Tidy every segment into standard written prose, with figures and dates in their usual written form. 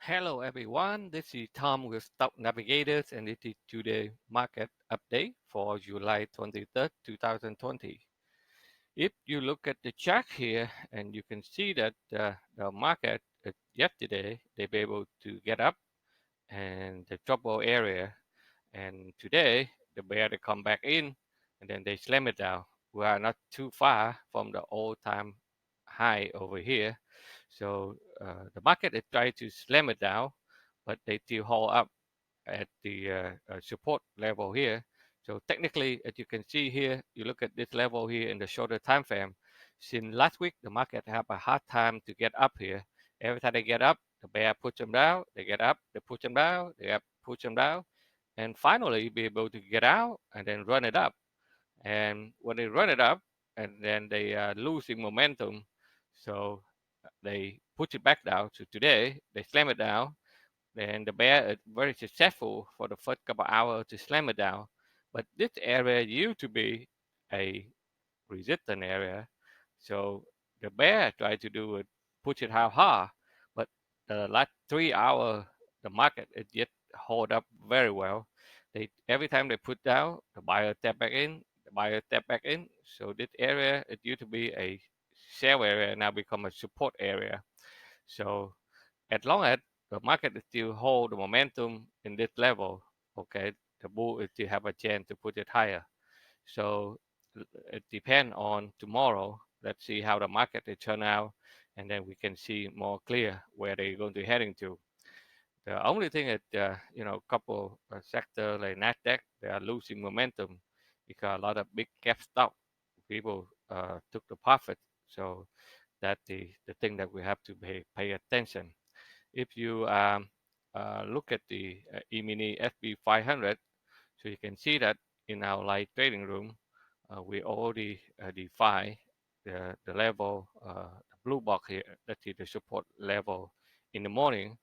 Hello everyone, this is Tom with Stock Navigators and it is today market update for July 23rd, 2020. If you look at the chart here and you can see that the market yesterday they be able to get up and the trouble area, and today the bear they come back in and then they slam it down. We are not too far from the all-time high over here, so the market is trying to slam it down, but they still hold up at the support level here. So technically, as you can see here, you look at this level here in the shorter time frame. Since last week, the market have a hard time to get up here. Every time they get up, the bear push them down. They get up, they push them down. They up, push them down, and finally be able to get out and then run it up. And when they run it up, and then they are losing momentum, so they push it back down. So today they slam it down, and the bear is very successful for the first couple hours to slam it down. But this area used to be a resistant area. So the bear tried to do it, push it how hard, but the last 3 hours, the market it yet hold up very well. They every time they put down, the buyer step back in, the buyer step back in. So this area it used to be a sell area, now become a support area. So as long as the market is still hold the momentum in this level, okay, the bull is still have a chance to put it higher. So it depends on tomorrow. Let's see how the market will turn out, and then we can see more clear where they're going to heading to. The only thing is, couple sector like Nasdaq, they are losing momentum because a lot of big cap stock people took the profit. So that's the thing that we have to pay attention. If you look at the E-mini SB 500, so you can see that in our live trading room, we already define the level, the blue box here, that is the support level in the morning.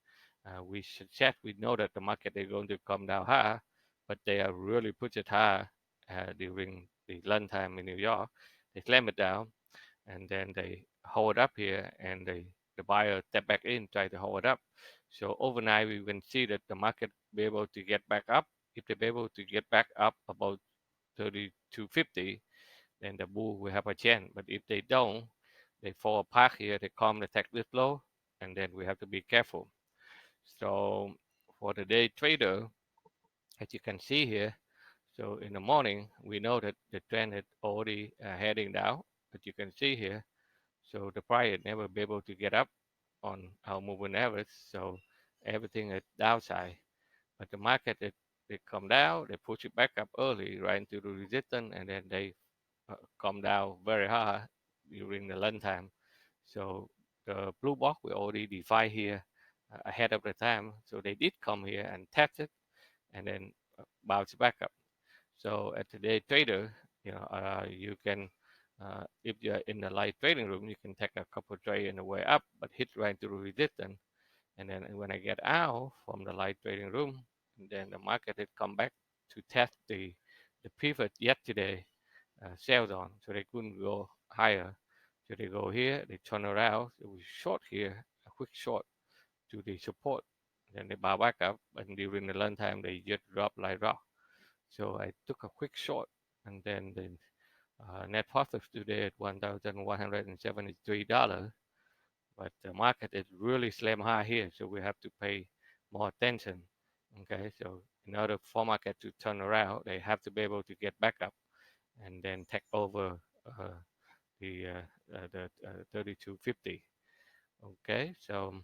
We suggest we know that the market is going to come down high, but they are really put it high during the lunchtime in New York. They slam it down and then they hold up here and the buyer step back in, try to hold it up. So overnight we can see that the market be able to get back up. If they be able to get back up about 3250, then the bull will have a chance. But if they don't, they fall apart here, they come attack this low, and then we have to be careful. So for the day trader, as you can see here, so in the morning we know that the trend is already heading down, as you can see here. So the price never be able to get up on our moving average. So everything is downside. But the market they come down, they push it back up early right into the resistance, and then they come down very hard during the lunchtime. So the blue box we already defined here ahead of the time. So they did come here and test it, and then bounce back up. So at the day trader, you can, if you're in the live trading room, you can take a couple of trade in the way up, but hit right into the resistance. And then when I get out from the live trading room, then the market had come back to test the pivot yesterday sales on, so they couldn't go higher. So they go here, they turn around, it was short here, a quick short to the support. Then they bow back up, and during the lunchtime they just drop like rock. So I took a quick short, and then the net profit today at $1,173. But the market is really slam high here, so we have to pay more attention. Okay, so in order for market to turn around, they have to be able to get back up and then take over the 3250. Okay, so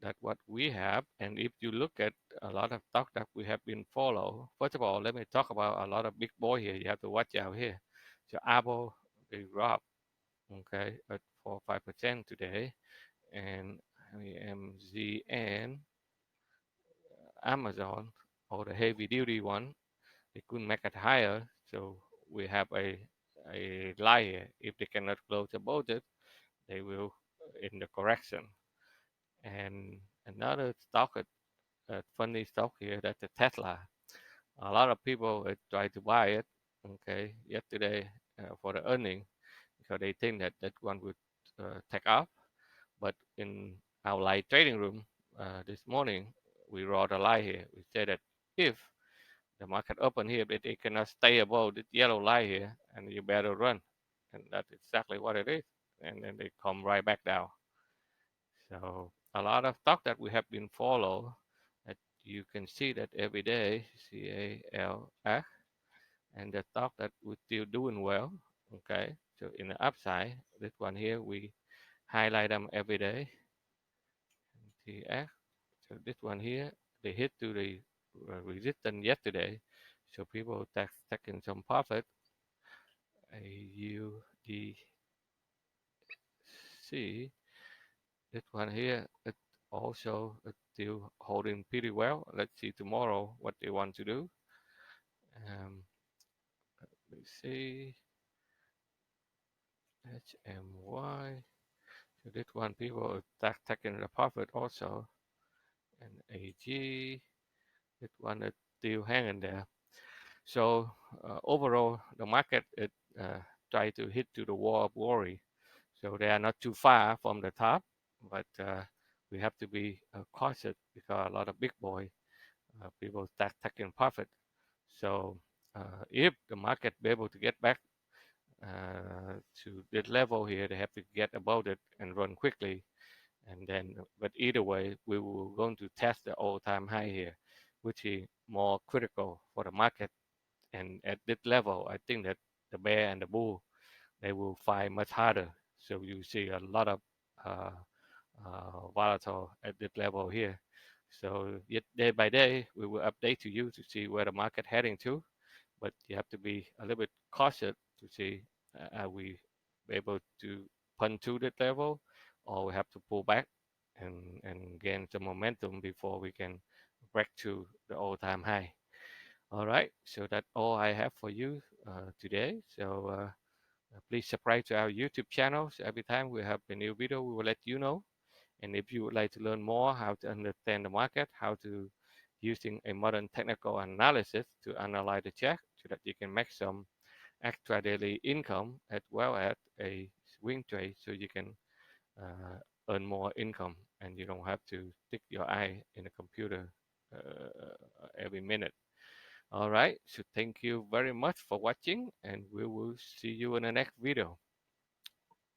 that's what we have. And if you look at a lot of stock that we have been follow, first of all, let me talk about a lot of big boy here. You have to watch out here. So Apple, they drop, okay, at 4 or 5% today, and MZN, Amazon, or the heavy duty one, they couldn't make it higher. So we have a lie here. If they cannot close above it, they will in the correction. And another stock, funny stock here, that's the Tesla. A lot of people try to buy it, okay, yesterday for the earning because they think that that one would take off. But in our live trading room, this morning, we wrote a lie here. We said that if the market open here, but it cannot stay above this yellow line here, and you better run. And that's exactly what it is. And then they come right back down. So a lot of stock that we have been follow, that you can see that every day, CALF, and the stock that we're still doing well. Okay, so in the upside, this one here we highlight them every day. TF. So this one here, they hit to the resistance yesterday, so people taking some profit. AUDC, this one here, it also it's still holding pretty well. Let's see tomorrow what they want to do. Let's see, HMY. So this one people are taking the profit also, and AG, this one is still hanging there. So overall, the market it try to hit to the wall of worry. So they are not too far from the top, but we have to be cautious because a lot of big boy people start taking profit. So if the market be able to get back to this level here, they have to get above it and run quickly. And then, but either way, we will going to test the all-time high here, which is more critical for the market. And at this level, I think that the bear and the bull they will fight much harder. So you see a lot of uh, volatile at this level here. So yet day by day, we will update to you to see where the market heading to. But you have to be a little bit cautious to see are we able to punch to that level, or we have to pull back and gain some momentum before we can break to the all-time high. All right, so that's all I have for you today. So please subscribe to our YouTube channel. So every time we have a new video, we will let you know. And if you would like to learn more how to understand the market, how to using a modern technical analysis to analyze the chart so that you can make some extra daily income as well as a swing trade so you can earn more income and you don't have to stick your eye in a computer every minute. All right, so thank you very much for watching, and we will see you in the next video.